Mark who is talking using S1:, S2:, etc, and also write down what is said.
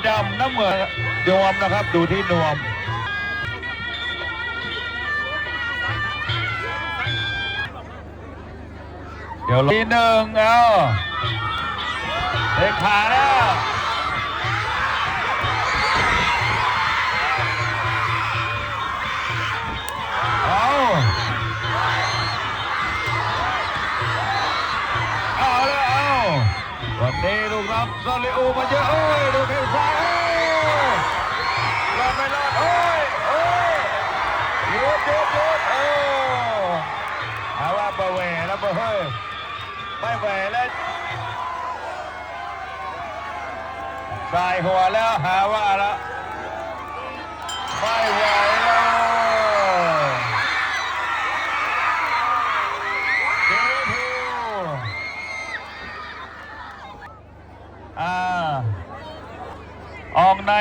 S1: ดำน้ำเงินนวมนะครับดูที่นวมเดี๋ยวทีหนึ่งเอาเด็กขาแล้วเอาแล้วเอาวันนี้ลูกรับซาลิอูมาเยอะดูแข้งซ้ายรอดไม่รอดหยุดเอาว่าเบอร์แหวแล้วเบอร์ไม่แหวแล้วใส่หัวแล้วหาว่าแล้วไม่ไหวแล้วออกใน